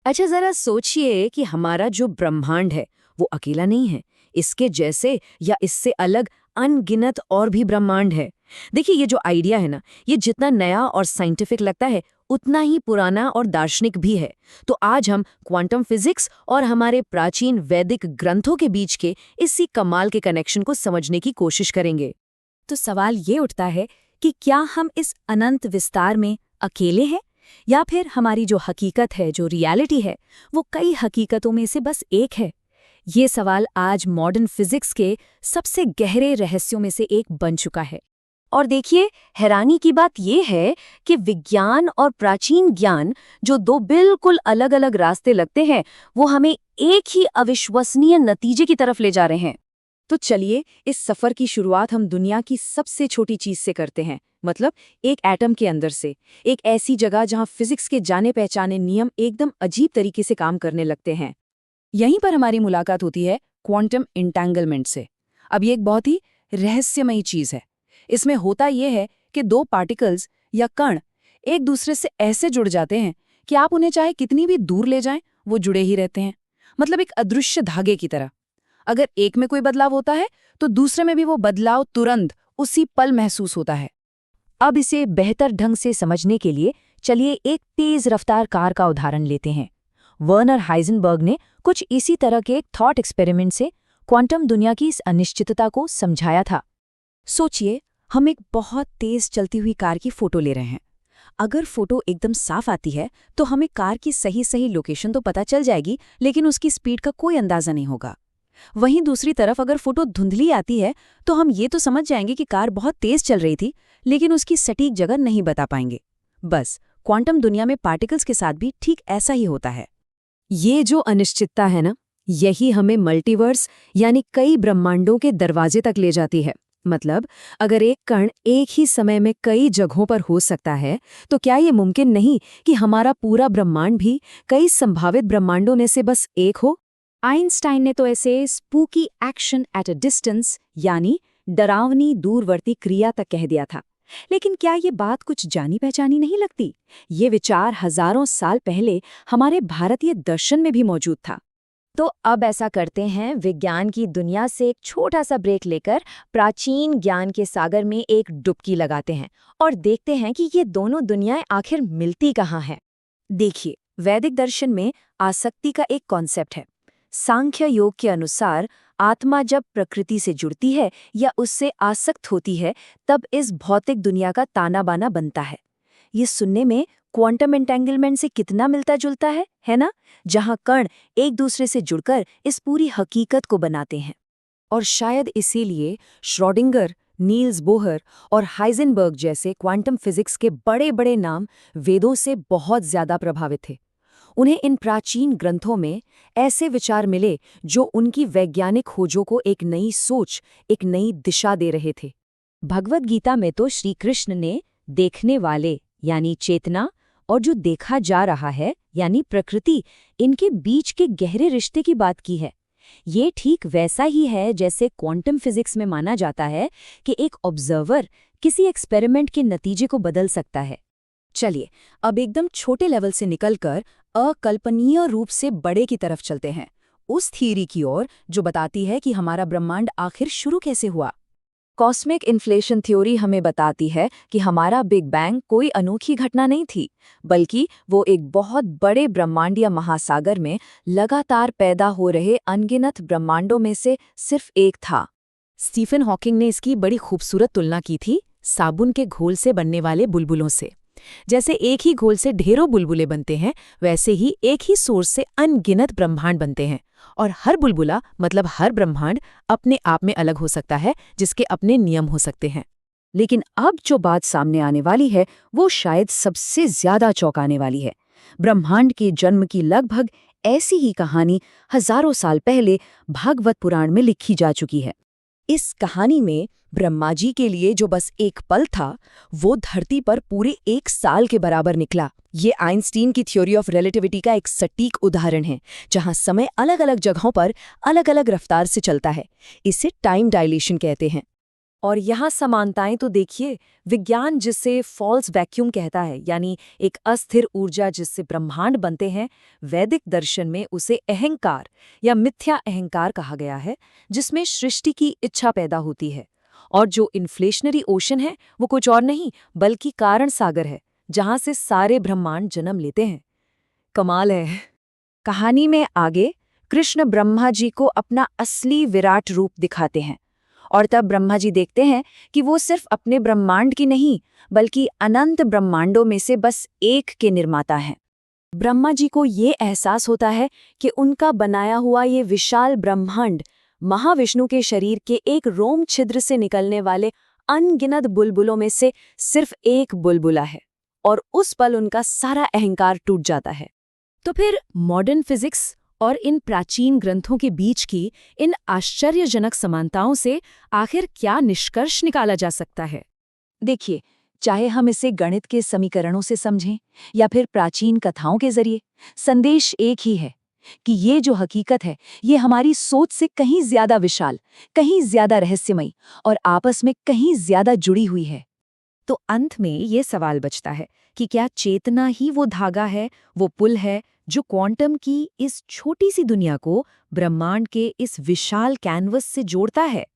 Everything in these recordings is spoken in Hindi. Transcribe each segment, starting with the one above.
अच्छा, जरा सोचिए कि हमारा जो ब्रह्मांड है वो अकेला नहीं है। इसके जैसे या इससे अलग अनगिनत और भी ब्रह्मांड है। देखिए, ये जो आइडिया है ना, ये जितना नया और साइंटिफिक लगता है उतना ही पुराना और दार्शनिक भी है। तो आज हम क्वांटम फिजिक्स और हमारे प्राचीन वैदिक ग्रंथों के बीच के इसी कमाल के कनेक्शन को समझने की कोशिश करेंगे। तो सवाल ये उठता है कि क्या हम इस अनंत विस्तार में अकेले हैं, या फिर हमारी जो हकीकत है, जो रियलिटी है, वो कई हकीकतों में से बस एक है। ये सवाल आज मॉडर्न फिजिक्स के सबसे गहरे रहस्यों में से एक बन चुका है। और देखिए, हैरानी की बात यह है कि विज्ञान और प्राचीन ज्ञान, जो दो बिल्कुल अलग अलग रास्ते लगते हैं, वो हमें एक ही अविश्वसनीय नतीजे की तरफ ले जा रहे हैं। तो चलिए, इस सफर की शुरुआत हम दुनिया की सबसे छोटी चीज से करते हैं, मतलब एक एटम के अंदर से। एक ऐसी जगह जहां फिजिक्स के जाने पहचाने नियम एकदम अजीब तरीके से काम करने लगते हैं। यहीं पर हमारी मुलाकात होती है क्वांटम इंटैंगलमेंट से। अब ये एक बहुत ही रहस्यमयी चीज है। इसमें होता यह है कि दो पार्टिकल्स या कण एक दूसरे से ऐसे जुड़ जाते हैं कि आप उन्हें चाहे कितनी भी दूर ले जाएं, वो जुड़े ही रहते हैं। मतलब एक अदृश्य धागे की तरह। अगर एक में कोई बदलाव होता है तो दूसरे में भी वो बदलाव तुरंत उसी पल महसूस होता है। अब इसे बेहतर ढंग से समझने के लिए चलिए एक तेज रफ्तार कार का उदाहरण लेते हैं। वर्नर हाइजेनबर्ग ने कुछ इसी तरह के एक थॉट एक्सपेरिमेंट से क्वांटम दुनिया की इस अनिश्चितता को समझाया था। सोचिए, हम एक बहुत तेज चलती हुई कार की फोटो ले रहे हैं। अगर फोटो एकदम साफ आती है तो हमें कार की सही लोकेशन तो पता चल जाएगी, लेकिन उसकी स्पीड का कोई अंदाजा नहीं होगा। वहीं दूसरी तरफ अगर फोटो धुंधली आती है तो हम ये तो समझ जाएंगे कि कार बहुत तेज चल रही थी, लेकिन उसकी सटीक जगह नहीं बता पाएंगे। बस क्वांटम दुनिया में पार्टिकल्स के साथ भी ठीक ऐसा ही होता है। ये जो अनिश्चितता है ना, यही हमें मल्टीवर्स यानी कई ब्रह्मांडों के दरवाजे तक ले जाती है। मतलब, अगर एक कण एक ही समय में कई जगहों पर हो सकता है, तो क्या ये मुमकिन नहीं कि हमारा पूरा ब्रह्मांड भी कई संभावित ब्रह्मांडों में से बस एक हो? आइंस्टाइन ने तो ऐसे spooky action at a distance, यानी डरावनी दूरवर्ती क्रिया तक कह दिया था। लेकिन क्या ये बात कुछ जानी पहचानी नहीं लगती? ये विचार हजारों साल पहले हमारे भारतीय दर्शन में भी मौजूद था। तो अब ऐसा करते हैं, विज्ञान की दुनिया से एक छोटा सा ब्रेक लेकर प्राचीन ज्ञान के सागर में एक डुबकी लगाते हैं और देखते हैं कि ये दोनों दुनियाएं आखिर मिलती कहाँ हैं। देखिए, वैदिक दर्शन में आसक्ति का एक कॉन्सेप्ट है। सांख्य योग के अनुसार आत्मा जब प्रकृति से जुड़ती है या उससे आसक्त होती है, तब इस भौतिक दुनिया का ताना बाना बनता है। ये सुनने में क्वांटम एंटेंगलमेंट से कितना मिलता जुलता है ना? जहां कण एक दूसरे से जुड़कर इस पूरी हकीकत को बनाते हैं। और शायद इसीलिए श्रोडिंगर, नील्स बोहर और हाइजेनबर्ग जैसे क्वांटम फिजिक्स के बड़े बड़े नाम वेदों से बहुत ज्यादा प्रभावित थे। उन्हें इन प्राचीन ग्रंथों में ऐसे विचार मिले जो उनकी वैज्ञानिक खोजों को एक नई सोच, एक नई दिशा दे रहे थे। भगवद गीता में तो श्री कृष्ण ने देखने वाले यानी चेतना और जो देखा जा रहा है यानी प्रकृति, इनके बीच के गहरे रिश्ते की बात की है। ये ठीक वैसा ही है जैसे क्वांटम फिजिक्स में माना जाता है कि एक ऑब्जर्वर किसी एक्सपेरिमेंट के नतीजे को बदल सकता है। चलिए, अब एकदम छोटे लेवल से निकलकर अकल्पनीय रूप से बड़े की तरफ चलते हैं, उस थ्योरी की ओर जो बताती है कि हमारा ब्रह्मांड आखिर शुरू कैसे हुआ। कॉस्मिक इन्फ्लेशन थ्योरी हमें बताती है कि हमारा बिग बैंग कोई अनोखी घटना नहीं थी, बल्कि वो एक बहुत बड़े ब्रह्मांडीय महासागर में लगातार पैदा हो रहे अनगिनत ब्रह्मांडों में से सिर्फ एक था। स्टीफन हॉकिंग ने इसकी बड़ी खूबसूरत तुलना की थी साबुन के घोल से बनने वाले बुलबुलों से। जैसे एक ही घोल से ढेरों बुलबुले बनते हैं, वैसे ही एक ही सोर्स से अनगिनत ब्रह्मांड बनते हैं। और हर बुलबुला मतलब हर ब्रह्मांड अपने आप में अलग हो सकता है, जिसके अपने नियम हो सकते हैं। लेकिन अब जो बात सामने आने वाली है वो शायद सबसे ज्यादा चौंकाने वाली है। ब्रह्मांड के जन्म की लगभग ऐसी ही कहानी हजारों साल पहले भागवत पुराण में लिखी जा चुकी है। इस कहानी में ब्रह्मा जी के लिए जो बस एक पल था, वो धरती पर पूरे 1 साल के बराबर निकला। ये आइंस्टीन की थ्योरी ऑफ रिलेटिविटी का एक सटीक उदाहरण है, जहां समय अलग अलग जगहों पर अलग अलग रफ्तार से चलता है। इसे टाइम डायलेशन कहते हैं। और यहाँ समानताएं तो देखिए, विज्ञान जिसे फॉल्स वैक्यूम कहता है, यानी एक अस्थिर ऊर्जा जिससे ब्रह्मांड बनते हैं, वैदिक दर्शन में उसे अहंकार या मिथ्या अहंकार कहा गया है, जिसमें सृष्टि की इच्छा पैदा होती है। और जो इन्फ्लेशनरी ओशन है वो कुछ और नहीं बल्कि कारण सागर है, जहां से सारे ब्रह्मांड जन्म लेते हैं। कमाल है। कहानी में आगे कृष्ण ब्रह्मा जी को अपना असली विराट रूप दिखाते हैं, और तब ब्रह्मा जी देखते हैं कि वो सिर्फ अपने ब्रह्मांड की नहीं बल्कि अनंत ब्रह्मांडों में से बस एक के निर्माता हैं। ब्रह्मा जी को ये एहसास होता है कि उनका बनाया हुआ ये विशाल ब्रह्मांड महाविष्णु के शरीर के एक रोम छिद्र से निकलने वाले अनगिनत बुलबुलों में से सिर्फ एक बुलबुला है, और उस पल उनका सारा अहंकार टूट जाता है। तो फिर मॉडर्न फिजिक्स और इन प्राचीन ग्रंथों के बीच की इन आश्चर्यजनक समानताओं से आखिर क्या निष्कर्ष निकाला जा सकता है? देखिए, चाहे हम इसे गणित के समीकरणों से समझें या फिर प्राचीन कथाओं के जरिए, संदेश एक ही है कि ये जो हकीकत है ये हमारी सोच से कहीं ज्यादा विशाल, कहीं ज्यादा रहस्यमयी और आपस में कहीं ज्यादा जुड़ी हुई है। तो अंत में ये सवाल बचता है कि क्या चेतना ही वो धागा है, वो पुल है जो क्वांटम की इस छोटी सी दुनिया को ब्रह्मांड के इस विशाल कैनवस से जोड़ता है?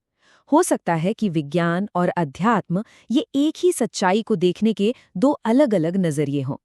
हो सकता है कि विज्ञान और अध्यात्म ये एक ही सच्चाई को देखने के दो अलग-अलग नजरिए हों।